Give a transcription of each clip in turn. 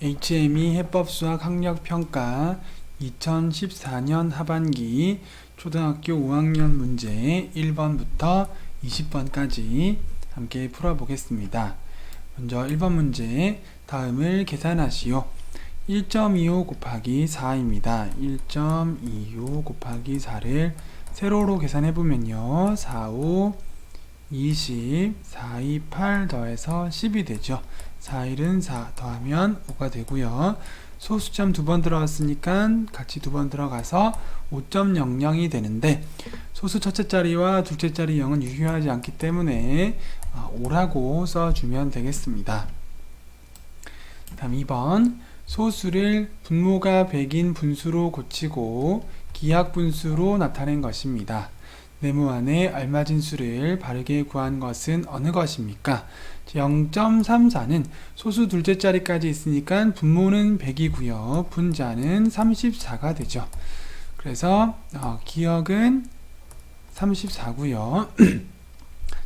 HME 해법수학 학력평가 2014년 하반기 초등학교 5학년 문제 1번부터 20번까지 함께 풀어보겠습니다. 먼저 1번 문제, 다음을 계산하시오. 1.25 곱하기 4입니다. 1.25 곱하기 4를 세로로 계산해보면요. 4, 5, 20, 4, 2, 8 더해서 10이 되죠. 4, 1은 4 더하면 5가 되고요. 소수점 두 번 들어갔으니까 같이 두 번 들어가서 5.00이 되는데, 소수 첫째 자리와 둘째 자리 0은 유효하지 않기 때문에 5라고 써주면 되겠습니다. 다음 2번, 소수를 분모가 100인 분수로 고치고 기하분수로 나타낸 것입니다. 네모 안에 알맞은 수를 바르게 구한 것은 어느 것입니까? 0.34는 소수 둘째 자리까지 있으니까 분모는 100이고요. 분자는 34가 되죠. 그래서 기억은 34고요.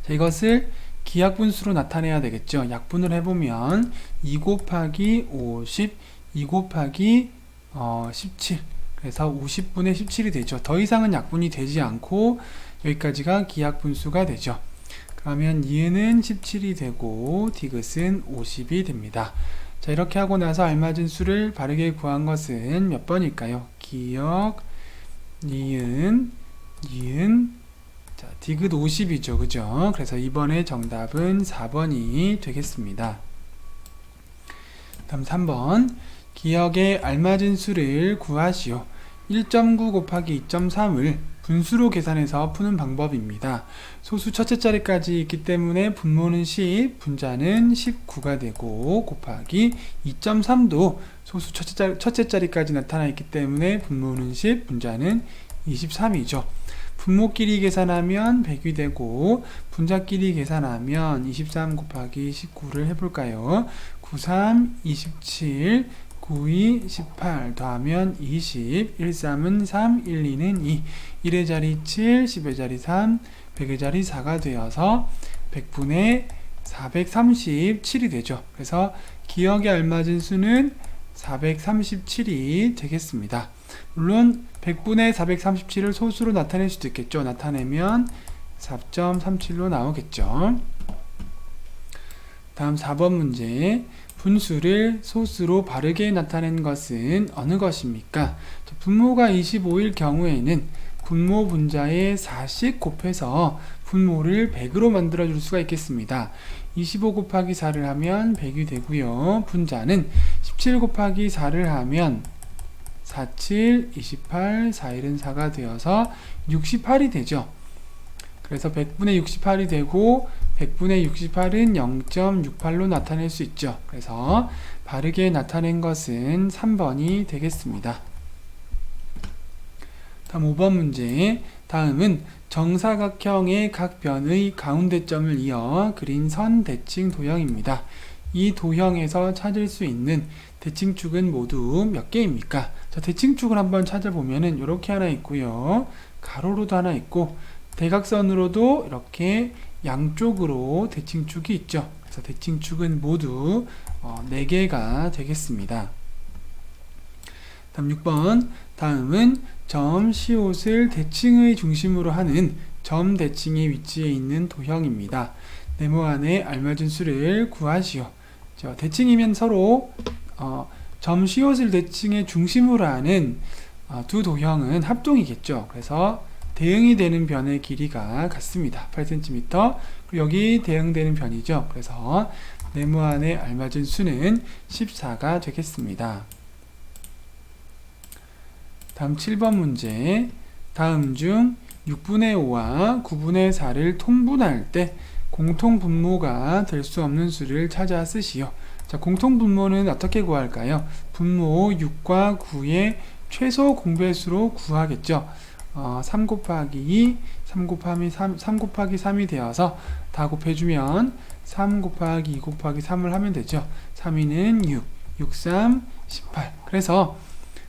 자, 이것을 기하분수로 나타내야 되겠죠. 약분을 해보면 2 곱하기 50, 2 곱하기 17, 그래서 50분의 17이 되죠. 더 이상은 약분이 되지 않고 여기까지가 기하분수가 되죠. 그러면 니은은 17이 되고 디귿은 50이 됩니다. 자, 이렇게 하고 나서 알맞은 수를 바르게 구한 것은 몇 번일까요? 기역, 니은, 자, 디귿 50이죠. 그죠? 그래서 이번에 정답은 4번이 되겠습니다. 다음 3번, 기역에 알맞은 수를 구하시오. 1.9 곱하기 2.3을 분수로 계산해서 푸는 방법입니다. 소수 첫째 자리까지 있기 때문에 분모는 10, 분자는 19가 되고 곱하기 2.3도 소수 첫째 자리까지 나타나 있기 때문에 분모는 10, 분자는 23이죠. 분모끼리 계산하면 100이 되고 분자끼리 계산하면 23 곱하기 19를 해볼까요? 93, 27, 92, 18 더하면 20, 1, 3은 3, 1, 2는 2, 1의 자리 7, 10의 자리 3, 100의 자리 4가 되어서 100분의 437이 되죠. 그래서 기억에 알맞은 수는 437이 되겠습니다. 물론 100분의 437을 소수로 나타낼 수도 있겠죠. 나타내면 4.37로 나오겠죠. 다음 4번 문제, 분수를 소수로 바르게 나타낸 것은 어느 것입니까? 분모가 25일 경우에는 분모 분자에 4씩 곱해서 분모를 100으로 만들어 줄 수가 있겠습니다. 25 곱하기 4를 하면 100이 되고요. 분자는 17 곱하기 4를 하면 47, 28, 4일은 4가 되어서 68이 되죠. 그래서 100분의 68이 되고 100분의 68은 0.68로 나타낼 수 있죠. 그래서 바르게 나타낸 것은 3번이 되겠습니다. 다음 5번 문제, 다음은 정사각형의 각 변의 가운데점을 이어 그린 선 대칭 도형입니다. 이 도형에서 찾을 수 있는 대칭축은 모두 몇 개입니까? 자, 대칭축을 한번 찾아보면은 이렇게 하나 있고요. 가로로도 하나 있고 대각선으로도 이렇게 양쪽으로 대칭축이 있죠. 그래서 대칭축은 모두 4개가 되겠습니다. 다음 6번, 다음은 점 C옷을 대칭의 중심으로 하는 점 대칭의 위치에 있는 도형입니다. 네모 안에 알맞은 수를 구하시오. 대칭이면 서로 점 C옷을 대칭의 중심으로 하는 두 도형은 합동이겠죠. 그래서 대응이 되는 변의 길이가 같습니다. 8cm. 그리고 여기 대응되는 변이죠. 그래서 네모 안에 알맞은 수는 14가 되겠습니다. 다음 7번 문제, 다음 중 6분의 5와 9분의 4를 통분할 때 공통분모가 될 수 없는 수를 찾아 쓰시오. 자, 공통분모는 어떻게 구할까요? 분모 6과 9의 최소 공배수로 구하겠죠. 3 곱하기 2, 3 곱하기 3이 되어서 다 곱해주면 3 곱하기 2 곱하기 3을 하면 되죠. 3, 2는 6, 6, 3, 18. 그래서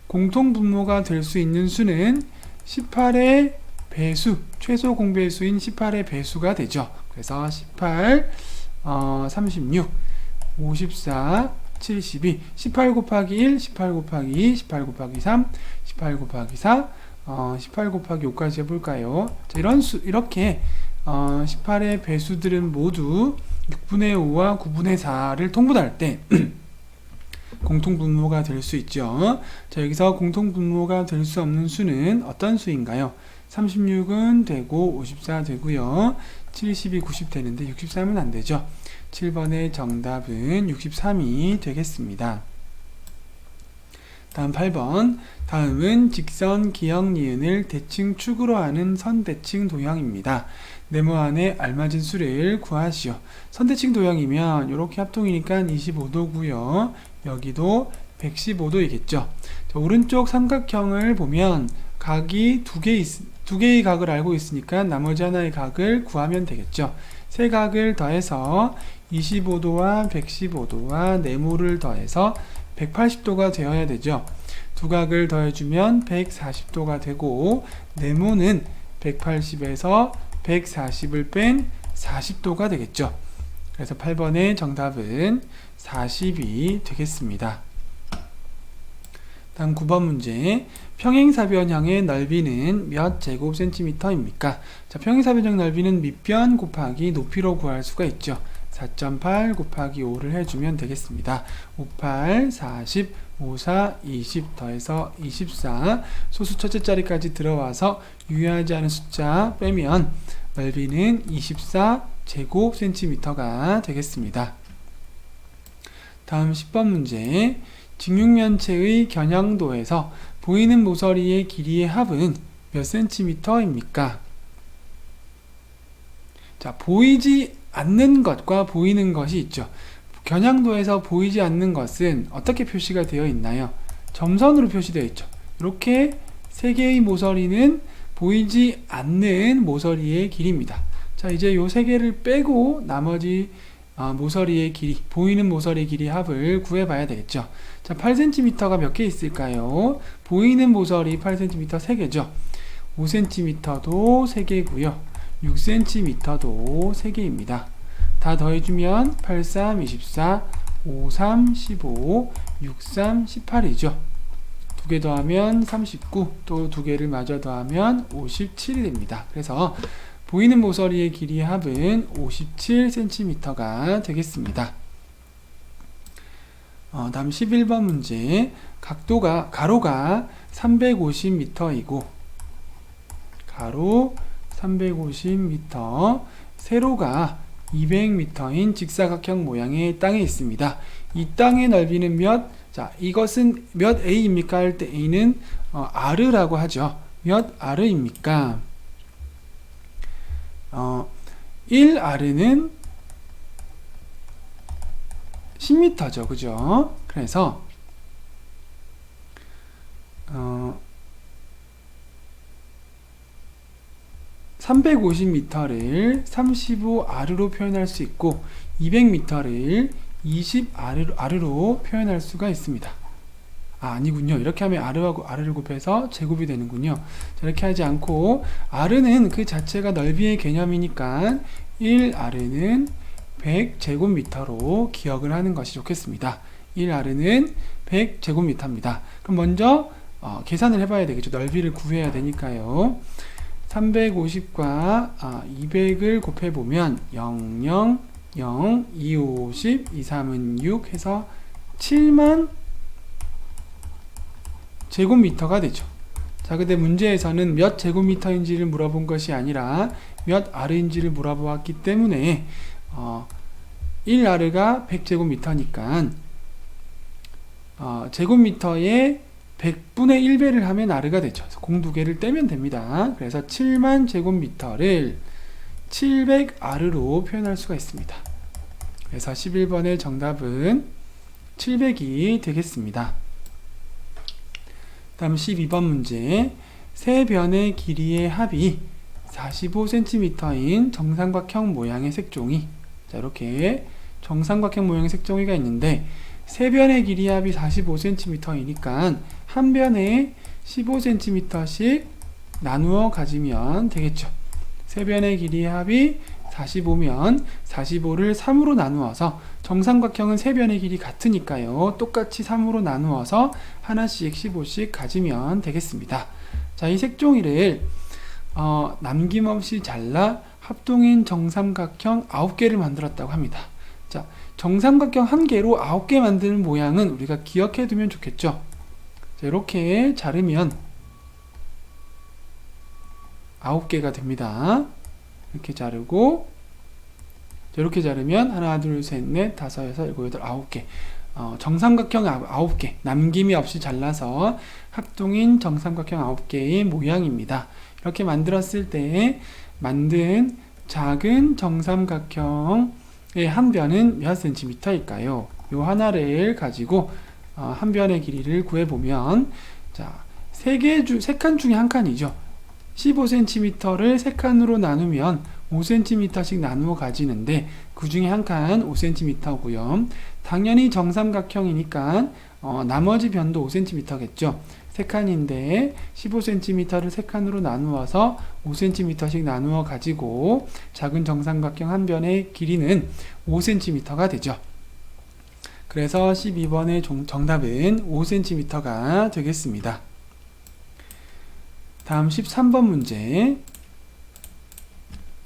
공통분모가 될 수 있는 수는 18의 배수, 최소 공배수인 18의 배수가 되죠. 그래서 18, 36, 54, 72, 18 곱하기 1, 18 곱하기 2, 18 곱하기 3, 18 곱하기 4, 18 곱하기 5까지 해볼까요? 자, 이렇게 18의 배수들은 모두 6분의 5와 9분의 4를 통분할 때 공통분모가 될 수 있죠. 자, 여기서 공통분모가 될 수 없는 수는 어떤 수인가요? 36은 되고 54 되고요. 70이 90 되는데 63은 안 되죠. 7번의 정답은 63이 되겠습니다. 다음 8번. 다음은 직선, 기역, 니은을 대칭 축으로 하는 선대칭 도형입니다. 네모 안에 알맞은 수를 구하시오. 선대칭 도형이면 이렇게 합동이니까 25도고요. 여기도 115도이겠죠. 오른쪽 삼각형을 보면 각이 두 개의 각을 알고 있으니까 나머지 하나의 각을 구하면 되겠죠. 세 각을 더해서 25도와 115도와 네모를 더해서 180도가 되어야 되죠. 두 각을 더해주면 140도가 되고 네모는 180에서 140을 뺀 40도가 되겠죠. 그래서 8번의 정답은 40이 되겠습니다. 다음 9번 문제. 평행사변형의 넓이는 몇 제곱센티미터입니까? 자, 평행사변형 넓이는 밑변 곱하기 높이로 구할 수가 있죠. 4.8 곱하기 5를 해주면 되겠습니다. 58, 40, 54, 20 더해서 24 소수 첫째 자리까지 들어와서 유효하지 않은 숫자 빼면 넓이는 24 제곱센티미터가 되겠습니다. 다음 10번 문제. 직육면체의 겨냥도에서 보이는 모서리의 길이의 합은 몇 센티미터입니까? 자, 보이지 않는 것과 보이는 것이 있죠. 겨냥도에서 보이지 않는 것은 어떻게 표시가 되어 있나요? 점선으로 표시되어 있죠. 이렇게 세 개의 모서리는 보이지 않는 모서리의 길이입니다. 자, 이제 이 세 개를 빼고 나머지 모서리의 길이, 보이는 모서리의 길이 합을 구해봐야 되겠죠. 자, 8cm가 몇 개 있을까요? 보이는 모서리 8cm 3개죠. 5cm도 3개고요. 6cm도 3개입니다. 다 더해주면 8, 3, 24, 5, 3, 15, 6, 3, 18이죠. 두 개 더하면 39, 또 두 개를 마저 더하면 57이 됩니다. 그래서 보이는 모서리의 길이의 합은 57cm가 되겠습니다. 다음 11번 문제. 가로가 350m이고 가로 350m, 세로가 200m인 직사각형 모양의 땅에 있습니다. 이 땅의 넓이는 몇? 자, 이것은 몇 A입니까? 할 때 A는 R라고 하죠. 몇 R입니까? 1R는 10m죠. 그죠? 그래서 350m를 35R로 표현할 수 있고 200m를 20R로 표현할 수가 있습니다. 아니군요. 이렇게 하면 R하고 R을 곱해서 제곱이 되는군요. 자, 이렇게 하지 않고 R는 그 자체가 넓이의 개념이니까 1R는 100제곱미터로 기억을 하는 것이 좋겠습니다. 1R는 100제곱미터입니다. 그럼 먼저 계산을 해봐야 되겠죠. 넓이를 구해야 되니까요. 350과 200을 곱해보면 0, 0, 0, 2, 50, 2, 3은 6 해서 7만 제곱미터가 되죠. 자, 근데 문제에서는 몇 제곱미터인지를 물어본 것이 아니라 몇 R인지를 물어보았기 때문에 1R가 100제곱미터니까 제곱미터에 100분의 1배를 하면 R가 되죠. 그래서 공 두 개를 떼면 됩니다. 그래서 7만 제곱미터를 700R로 표현할 수가 있습니다. 그래서 11번의 정답은 700이 되겠습니다. 다음 12번 문제. 세 변의 길이의 합이 45cm인 정삼각형 모양의 색종이, 자, 이렇게 정삼각형 모양의 색종이가 있는데 세 변의 길이 합이 45cm이니까 한 변에 15cm씩 나누어 가지면 되겠죠. 세 변의 길이 합이 45면 45를 3으로 나누어서 정삼각형은 세 변의 길이 같으니까요. 똑같이 3으로 나누어서 하나씩 15씩 가지면 되겠습니다. 자, 이 색종이를 남김없이 잘라 합동인 정삼각형 9개를 만들었다고 합니다. 자, 정삼각형 한 개로 9개 만드는 모양은 우리가 기억해 두면 좋겠죠. 자, 이렇게 자르면 9개가 됩니다. 이렇게 자르고 이렇게 자르면 하나, 둘, 셋, 넷, 다섯, 여섯, 일곱, 여덟, 9개. 정삼각형 9개 남김이 없이 잘라서 합동인 정삼각형 9개의 모양입니다. 이렇게 만들었을 때 만든 작은 정삼각형의 한 변은 몇 센티미터일까요? 요 하나를 가지고 한 변의 길이를 구해보면, 자, 세 칸 중에 한 칸이죠. 15cm를 세 칸으로 나누면 5cm씩 나누어 가지는데 그 중에 한 칸 5cm고요. 당연히 정삼각형이니까 나머지 변도 5cm겠죠. 세 칸인데 15cm를 세 칸으로 나누어서 5cm씩 나누어 가지고 작은 정삼각형 한 변의 길이는 5cm가 되죠. 그래서 12번의 정답은 5cm가 되겠습니다. 다음 13번 문제.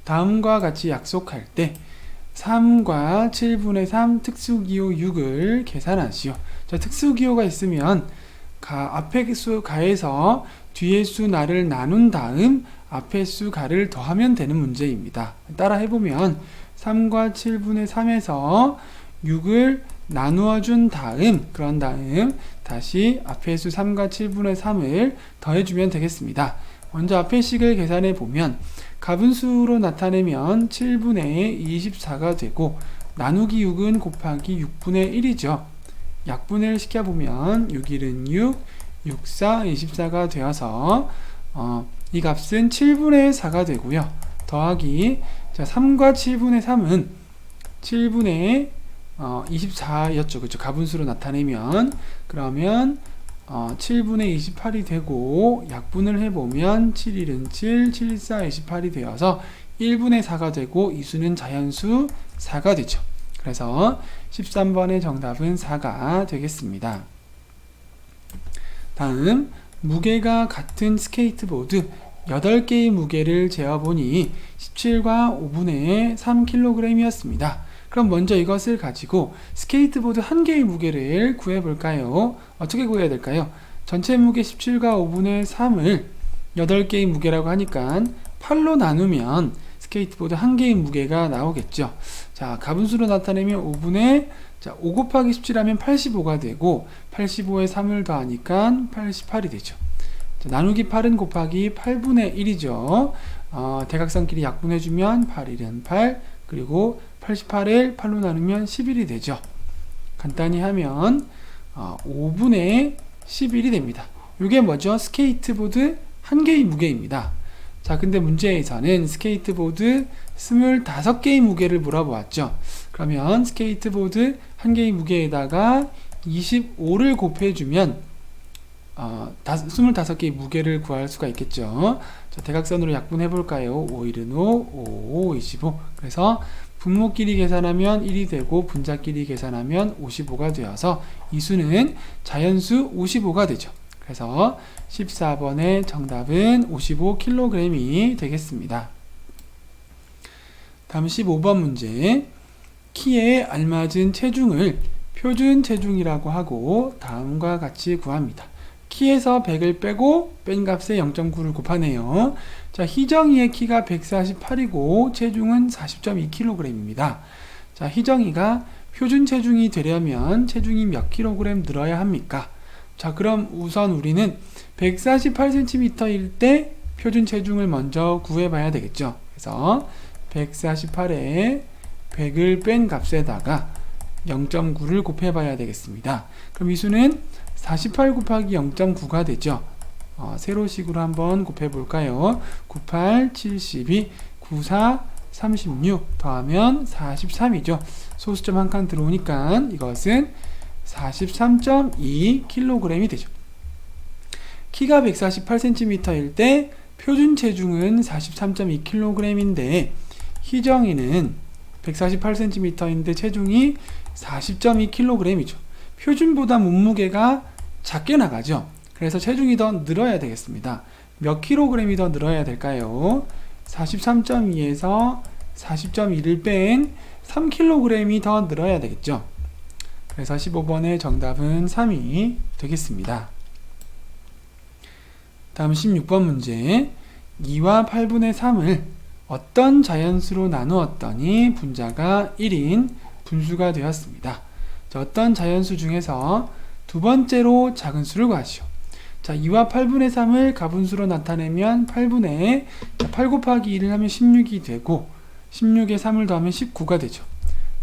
다음과 같이 약속할 때 3과 7분의 3 특수기호 6을 계산하시오. 자, 특수기호가 있으면 앞에 수 가에서 뒤에 수 나를 나눈 다음 앞에 수 가를 더하면 되는 문제입니다. 따라 해보면 3과 7분의 3에서 6을 나누어 준 다음, 그런 다음 다시 앞에 수 3과 7분의 3을 더해주면 되겠습니다. 먼저 앞에 식을 계산해 보면 가분수로 나타내면 7분의 24가 되고 나누기 6은 곱하기 6분의 1이죠. 약분을 시켜보면 6일은 6, 6, 4, 24가 되어서 이 값은 7분의 4가 되고요. 더하기, 자, 3과 7분의 3은 7분의 24였죠. 그렇죠? 가분수로 나타내면 그러면 7분의 28이 되고 약분을 해보면 7일은 7, 7, 4, 28이 되어서 1분의 4가 되고 이 수는 자연수 4가 되죠. 그래서 13번의 정답은 4가 되겠습니다. 다음, 무게가 같은 스케이트보드 8개의 무게를 재어보니 17과 5분의 3kg이었습니다. 그럼 먼저 이것을 가지고 스케이트보드 한 개의 무게를 구해볼까요? 어떻게 구해야 될까요? 전체 무게 17과 5분의 3을 8개의 무게라고 하니까 8로 나누면 스케이트보드 한 개의 무게가 나오겠죠. 자, 가분수로 나타내면 5분의, 자, 5 곱하기 17하면 85가 되고 85에 3을 더하니까 88이 되죠. 자, 나누기 8은 곱하기 8분의 1이죠. 대각선끼리 약분해주면 8일은 8, 그리고 88을 8로 나누면 11이 되죠. 간단히 하면 5분의 11이 됩니다. 이게 뭐죠? 스케이트보드 한 개의 무게입니다. 자, 근데 문제에서는 스케이트보드 25개의 무게를 물어보았죠. 그러면 스케이트보드 한 개의 무게에다가 25를 곱해주면 25개의 무게를 구할 수가 있겠죠. 자, 대각선으로 약분해 볼까요? 5일은 5, 5, 25. 그래서 분모끼리 계산하면 1이 되고 분자끼리 계산하면 55가 되어서 이 수는 자연수 55가 되죠. 그래서 14번의 정답은 55kg이 되겠습니다. 다음 15번 문제. 키에 알맞은 체중을 표준 체중이라고 하고 다음과 같이 구합니다. 키에서 100을 빼고 뺀 값에 0.9를 곱하네요. 자, 희정이의 키가 148이고 체중은 40.2kg입니다. 자, 희정이가 표준 체중이 되려면 체중이 몇 kg 늘어야 합니까? 자, 그럼 우선 우리는 148cm일 때 표준 체중을 먼저 구해봐야 되겠죠. 그래서 148에 100을 뺀 값에다가 0.9를 곱해봐야 되겠습니다. 그럼 이 수는 48 곱하기 0.9가 되죠. 세로식으로 한번 곱해볼까요? 98, 72, 94, 36 더하면 43이죠. 소수점 한 칸 들어오니까 이것은 43.2kg이 되죠. 키가 148cm일 때 표준 체중은 43.2kg인데 희정이는 148cm인데 체중이 40.2kg이죠. 표준보다 몸무게가 작게 나가죠. 그래서 체중이 더 늘어야 되겠습니다. 몇 킬로그램이 더 늘어야 될까요? 43.2에서 40.2를 뺀 3kg이 더 늘어야 되겠죠. 그래서 15번의 정답은 3이 되겠습니다. 다음 16번 문제. 2와 8분의 3을 어떤 자연수로 나누었더니 분자가 1인 분수가 되었습니다. 자, 어떤 자연수 중에서 두 번째로 작은 수를 구하시오. 자, 2와 8분의 3을 가분수로 나타내면 8분의 8 곱하기 2를 하면 16이 되고 16에 3을 더하면 19가 되죠.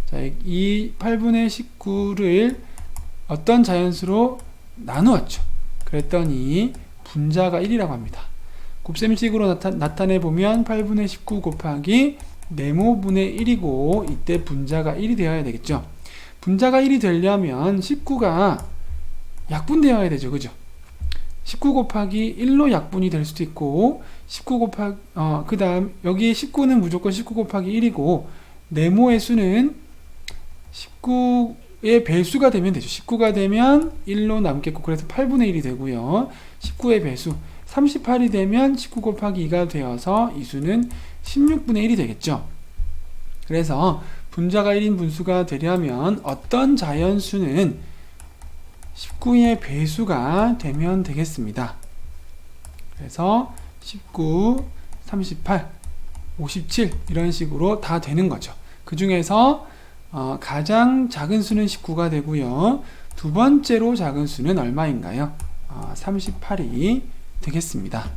자, 이 8분의 19를 어떤 자연수로 나누었죠. 그랬더니 분자가 1이라고 합니다. 곱셈식으로 나타내보면 8분의 19 곱하기 네모분의 1이고 이때 분자가 1이 되어야 되겠죠. 분자가 1이 되려면 19가 약분되어야 되죠. 그죠? 19 곱하기 1로 약분이 될 수도 있고 19 곱하기 그 다음 여기 19는 무조건 19 곱하기 1이고 네모의 수는 19의 배수가 되면 되죠. 19가 되면 1로 남겠고 그래서 8분의 1이 되고요. 19의 배수 38이 되면 19 곱하기 2가 되어서 이 수는 16분의 1이 되겠죠. 그래서 분자가 1인 분수가 되려면 어떤 자연수는 19의 배수가 되면 되겠습니다. 그래서 19, 38, 57 이런 식으로 다 되는 거죠. 그 중에서 가장 작은 수는 19가 되고요. 두 번째로 작은 수는 얼마인가요? 38이 되겠습니다.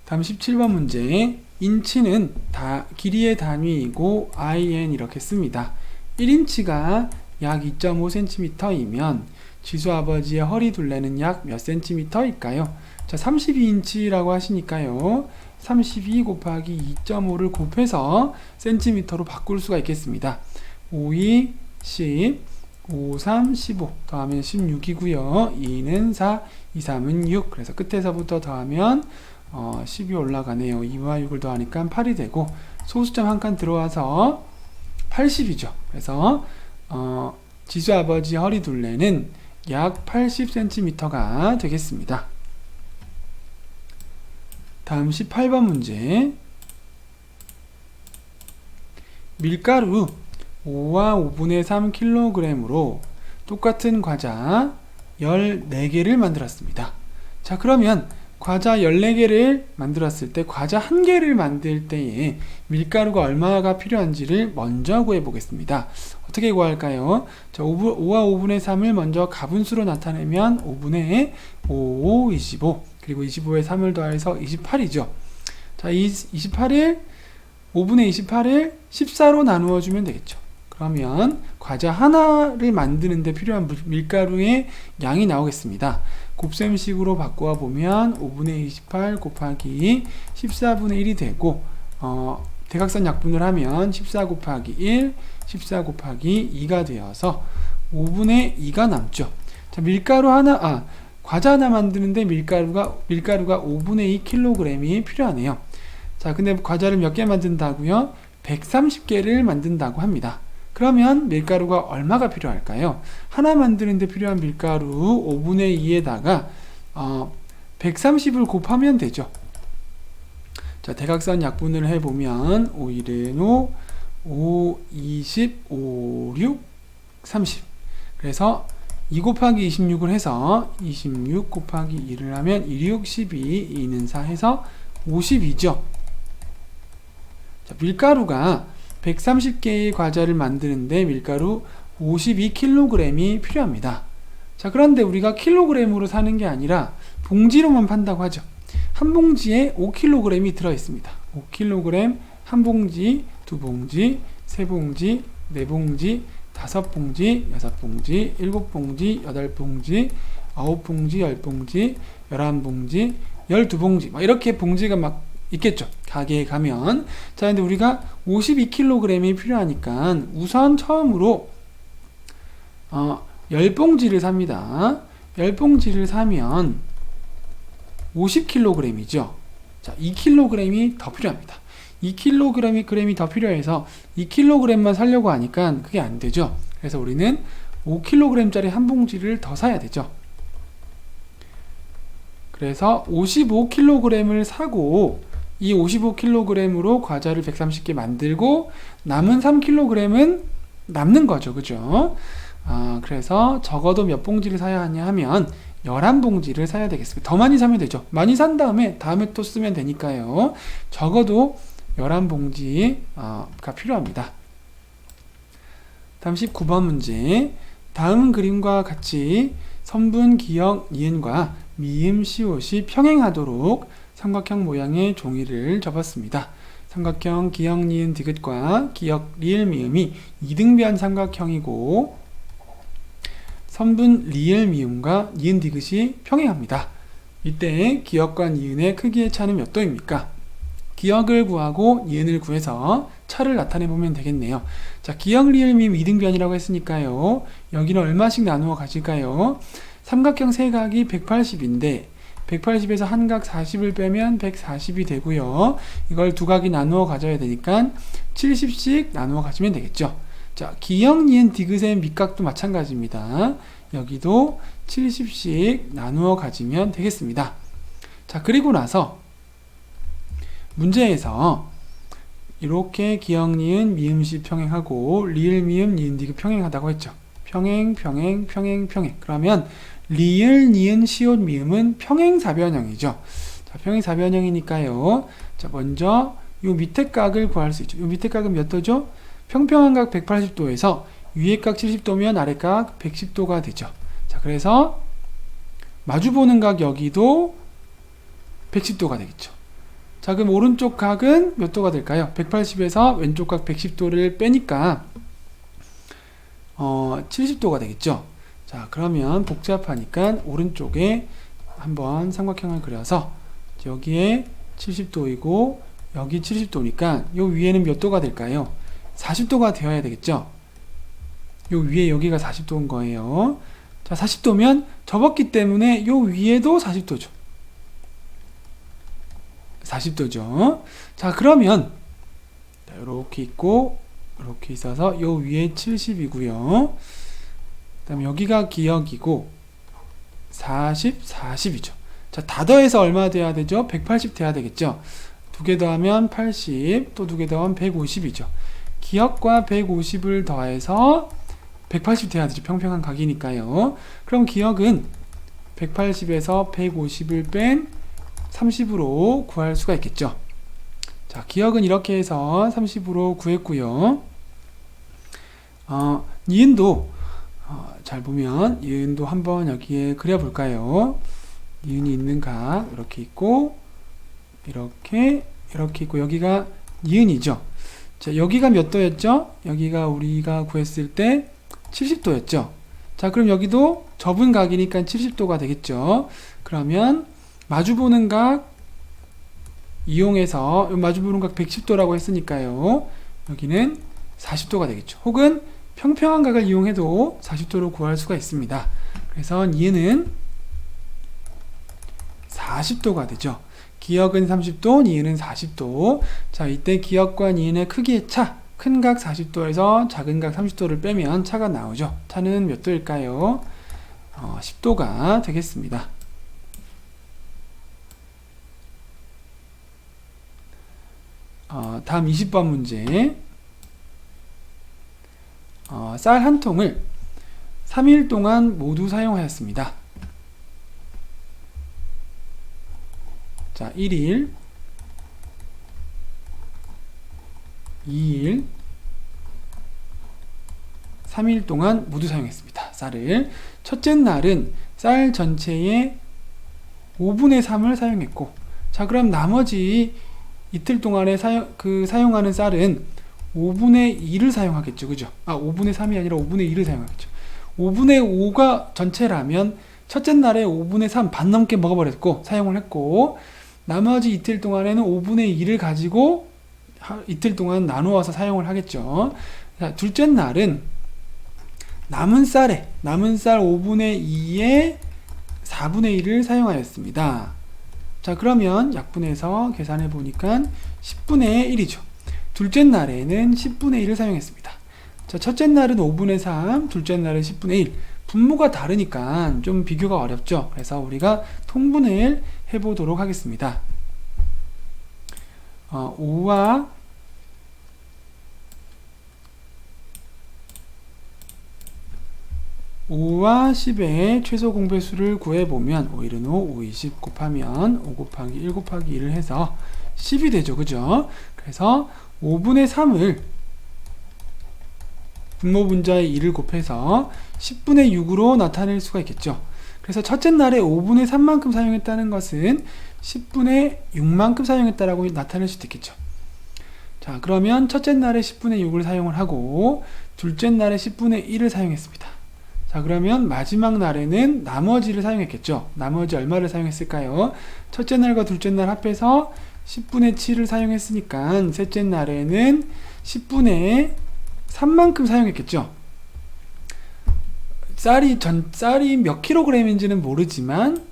다음 17번 문제. 인치는 길이의 단위이고 in 이렇게 씁니다. 1인치가 약 2.5cm이면 지수 아버지의 허리 둘레는 약 몇 cm일까요? 자, 32인치라고 하시니까요. 32 곱하기 2.5를 곱해서 cm로 바꿀 수가 있겠습니다. 5, 2, 10, 5, 3, 15 더하면 16이고요. 2는 4, 2, 3은 6 그래서 끝에서부터 더하면 10이 올라가네요. 2와 6을 더하니까 8이 되고 소수점 한 칸 들어와서 80이죠. 그래서 지수 아버지 허리 둘레는 약 80cm가 되겠습니다. 다음 18번 문제. 밀가루 5와 5분의 3kg으로 똑같은 과자 14개를 만들었습니다. 자, 그러면 과자 14개를 만들었을 때 과자 1개를 만들 때에 밀가루가 얼마가 필요한지를 먼저 구해 보겠습니다. 어떻게 구할까요? 자, 5와 5분의 3을 먼저 가분수로 나타내면 5분의 5, 25 그리고 25에 3을 더해서 28이죠. 자, 이 5분의 28을 14로 나누어 주면 되겠죠. 그러면 과자 하나를 만드는 데 필요한 밀가루의 양이 나오겠습니다. 곱셈식으로 바꾸어 보면 5분의 28 곱하기 14분의 1이 되고 대각선 약분을 하면 14 곱하기 1, 14 곱하기 2가 되어서 5분의 2가 남죠. 자, 과자 하나 만드는데 밀가루가 5분의 2kg이 필요하네요. 자, 근데 과자를 몇 개 만든다고요? 130개를 만든다고 합니다. 그러면 밀가루가 얼마가 필요할까요? 하나 만드는데 필요한 밀가루 5분의 2에다가 130을 곱하면 되죠. 자, 대각선 약분을 해보면 5, 1은 5, 20, 5, 6, 30 그래서 2 곱하기 26을 해서 26 곱하기 2를 하면 1, 6, 12, 2는 4 해서 52죠. 자, 밀가루가 130개의 과자를 만드는데 밀가루 52kg이 필요합니다. 자, 그런데 우리가 킬로그램으로 사는 게 아니라 봉지로만 판다고 하죠. 한 봉지에 5kg이 들어있습니다. 5kg 한 봉지, 두 봉지, 세 봉지, 네 봉지, 5봉지, 6봉지, 7봉지, 8봉지, 9봉지, 10봉지, 11봉지, 12봉지 이렇게 봉지가 막 있겠죠. 가게에 가면. 자, 근데 우리가 52kg이 필요하니까 우선 처음으로 10봉지를 삽니다. 10봉지를 사면 50kg이죠. 자, 2kg이 더 필요합니다. 2kg이 더 필요해서 2kg만 사려고 하니까 그게 안 되죠. 그래서 우리는 5kg짜리 한 봉지를 더 사야 되죠. 그래서 55kg을 사고 이 55kg으로 과자를 130개 만들고 남은 3kg은 남는 거죠. 그죠? 그래서 적어도 몇 봉지를 사야 하냐 하면 11봉지를 사야 되겠습니다. 더 많이 사면 되죠. 많이 산 다음에 또 쓰면 되니까요. 적어도 11봉지가 필요합니다. 다음 19번 문제. 다음 그림과 같이 선분, 기역, 니은과 미음, 시옷이 평행하도록 삼각형 모양의 종이를 접었습니다. 삼각형 기역, 니은, 디귿과 기역, 리을, 미음이 이등변 삼각형이고 선분, 리을, 미음과 니은, 디귿이 평행합니다. 이때 기역과 니은의 크기의 차는 몇 도입니까? 기역을 구하고 니은을 구해서 차를 나타내보면 되겠네요. 자, 기역, 리을, 미음 이등변이라고 했으니까요. 여기는 얼마씩 나누어 가질까요? 삼각형 세각이 180인데 180에서 한 각 40을 빼면 140이 되고요. 이걸 두 각이 나누어 가져야 되니까 70씩 나누어 가지면 되겠죠. 자, 기역, 니은, 디귿의 밑각도 마찬가지입니다. 여기도 70씩 나누어 가지면 되겠습니다. 자, 그리고 나서 문제에서 이렇게 기역, 니은, 미음시 평행하고 리을, 미음, 니은, 디귿 평행하다고 했죠. 평행, 평행, 평행, 평행. 그러면 리을, 니은, 시옷, 미음은 평행사변형이죠. 자, 평행사변형이니까요. 자, 먼저 요 밑에 각을 구할 수 있죠. 요 밑에 각은 몇 도죠? 평평한 각 180도에서 위에 각 70도면 아래 각 110도가 되죠. 자, 그래서 마주보는 각 여기도 110도가 되겠죠. 자, 그럼 오른쪽 각은 몇 도가 될까요? 180에서 왼쪽 각 110도를 빼니까 70도가 되겠죠. 자, 그러면 복잡하니까 오른쪽에 한번 삼각형을 그려서 여기에 70도이고 여기 70도니까 요 위에는 몇 도가 될까요? 40도가 되어야 되겠죠. 요 위에 여기가 40도인 거예요. 자, 40도면 접었기 때문에 요 위에도 40도죠. 40도죠. 자, 그러면 이렇게 있고 이렇게 있어서 요 위에 70이고요. 그 다음에 여기가 기역이고 40, 40이죠. 자, 다 더해서 얼마 돼야 되죠? 180 돼야 되겠죠. 두 개 더하면 80, 또 두 개 더하면 150이죠. 기역과 150을 더해서 180 돼야 되죠. 평평한 각이니까요. 그럼 기역은 180에서 150을 뺀 30으로 구할 수가 있겠죠. 자, 기역은 이렇게 해서 30으로 구했고요. 니은도 잘 보면 니은도 한번 여기에 그려볼까요? 니은이 있는 각 이렇게 있고 이렇게 있고 여기가 니은이죠. 자, 여기가 몇 도였죠? 여기가 우리가 구했을 때 70도였죠. 자, 그럼 여기도 접은 각이니까 70도가 되겠죠. 그러면 마주보는 각 이용해서 마주보는 각 110도라고 했으니까요. 여기는 40도가 되겠죠. 혹은 평평한 각을 이용해도 40도로 구할 수가 있습니다. 그래서 니은은 40도가 되죠. 기역은 30도, 니은은 40도. 자, 이때 기역과 니은의 크기의 차, 큰 각 40도에서 작은 각 30도를 빼면 차가 나오죠. 차는 몇 도일까요? 10도가 되겠습니다. 다음 20번 문제. 쌀 한 통을 3일 동안 모두 사용하였습니다. 자, 1일, 2일, 3일 동안 모두 사용했습니다. 쌀을. 첫째 날은 쌀 전체의 5분의 3을 사용했고, 자, 그럼 나머지 이틀 동안에 사용하는 쌀은 5분의 2를 사용하겠죠. 그죠? 5분의 3이 아니라 5분의 2를 사용하겠죠. 5분의 5가 전체라면 첫째 날에 5분의 3 반 넘게 먹어버렸고 사용을 했고, 나머지 이틀 동안에는 5분의 2를 가지고 이틀 동안 나누어서 사용을 하겠죠. 자, 둘째 날은 남은 쌀 5분의 2에 4분의 1을 사용하였습니다. 자, 그러면 약분해서 계산해 보니까 10분의 1이죠. 둘째 날에는 10분의 1을 사용했습니다. 자, 첫째 날은 5분의 3, 둘째 날은 10분의 1. 분모가 다르니까 좀 비교가 어렵죠. 그래서 우리가 통분을 해보도록 하겠습니다. 5와 10의 최소 공배수를 구해보면 5, 1은 5, 5, 20 곱하면 5 곱하기 1 곱하기 1을 해서 10이 되죠. 그죠? 그래서 5분의 3을 분모 분자의 2를 곱해서 10분의 6으로 나타낼 수가 있겠죠. 그래서 첫째 날에 5분의 3만큼 사용했다는 것은 10분의 6만큼 사용했다라고 나타낼 수도 있겠죠. 자, 그러면 첫째 날에 10분의 6을 사용을 하고 둘째 날에 10분의 1을 사용했습니다. 자, 그러면 마지막 날에는 나머지를 사용했겠죠. 나머지 얼마를 사용했을까요? 첫째 날과 둘째 날 합해서 10분의 7을 사용했으니까 셋째 날에는 10분의 3만큼 사용했겠죠. 쌀이 몇 킬로그램인지는 모르지만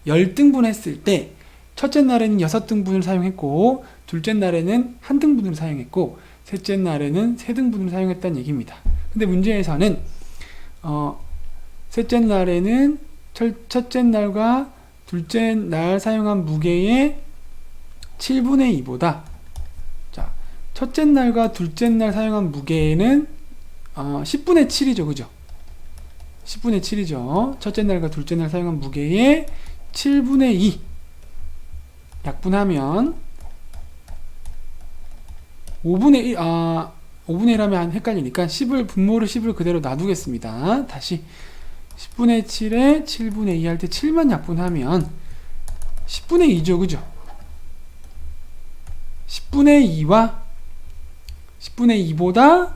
열등분 했을 때 첫째 날에는 6등분을 사용했고 둘째 날에는 1등분을 사용했고 셋째 날에는 3등분을 사용했다는 얘기입니다. 근데 문제에서는 셋째 날에는 첫째 날과 둘째 날 사용한 무게의 7분의 2보다 자, 첫째 날과 둘째 날 사용한 무게는 10분의 7이죠. 그죠? 10분의 7이죠. 첫째 날과 둘째 날 사용한 무게의 7분의 2 약분하면 5분의 1 5분의 1 하면 헷갈리니까 분모를 10을 그대로 놔두겠습니다. 다시 10분의 7에 7분의 2 할 때 7만 약분하면 10분의 2죠. 그죠? 10분의 2보다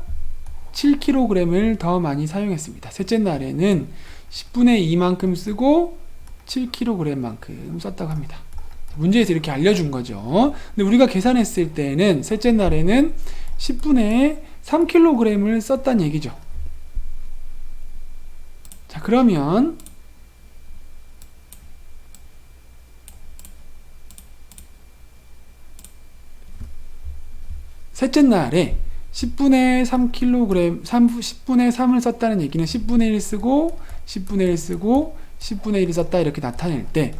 7kg을 더 많이 사용했습니다. 셋째 날에는 10분의 2만큼 쓰고 7kg만큼 썼다고 합니다. 문제에서 이렇게 알려준 거죠. 근데 우리가 계산했을 때는 셋째 날에는 10분의 3kg을 썼다는 얘기죠. 자, 그러면 셋째 날에 10분의 3을 썼다는 얘기는 10분의 1 쓰고 10분의 1 쓰고 10분의 1을 썼다 이렇게 나타낼 때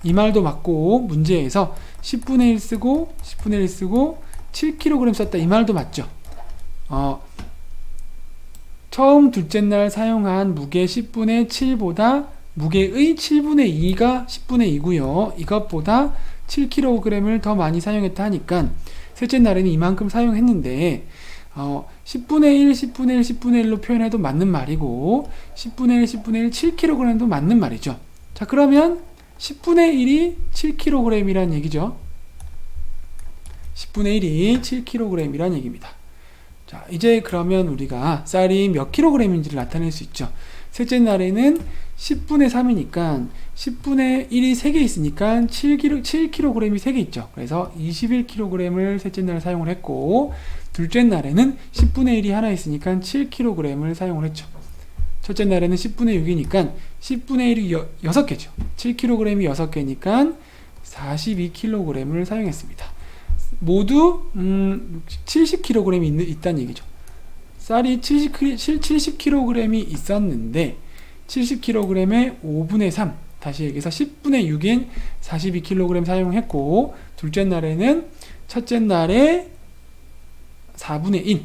이 말도 맞고 문제에서 10분의 1 쓰고 10분의 1 쓰고 7kg 썼다 이 말도 맞죠. 처음 둘째 날 사용한 무게 10분의 7보다 무게의 7분의 2가 10분의 2고요. 이것보다 7kg을 더 많이 사용했다 하니까 셋째 날에는 이만큼 사용했는데 10분의 1, 10분의 1, 10분의 1로 표현해도 맞는 말이고 10분의 1, 10분의 1, 7kg도 맞는 말이죠. 자, 그러면 10분의 1이 7kg이란 얘기죠. 10분의 1이 7kg이란 얘기입니다. 자, 이제 그러면 우리가 쌀이 몇 kg인지를 나타낼 수 있죠. 셋째 날에는 10분의 3이니까 10분의 1이 3개 있으니까 7kg이 3개 있죠. 그래서 21kg을 셋째 날 사용을 했고 둘째 날에는 10분의 1이 하나 있으니까 7kg을 사용을 했죠. 첫째 날에는 10분의 6이니까 10분의 1이 6개죠. 7kg이 6개니까 42kg을 사용했습니다. 모두 70kg이 있다는 얘기죠. 쌀이 70kg이 있었는데 70kg의 5분의 3 다시 얘기해서 10분의 6인 42kg 사용했고 둘째 날에는 첫째 날에 4분의 1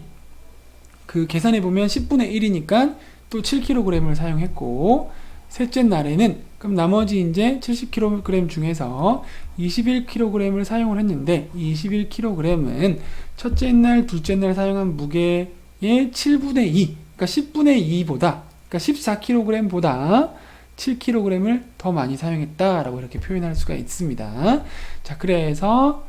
그 계산해보면 10분의 1이니까 또 7kg을 사용했고 셋째 날에는 그럼 나머지 이제 70kg 중에서 21kg을 사용을 했는데 21kg은 첫째 날 둘째 날 사용한 무게의 7분의 2 그러니까 10분의 2보다 그러니까 14kg보다 7kg을 더 많이 사용했다라고 이렇게 표현할 수가 있습니다. 자, 그래서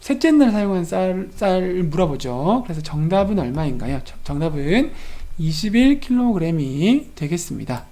셋째 날 사용한 쌀을 물어보죠. 그래서 정답은 얼마인가요? 정답은 21kg이 되겠습니다.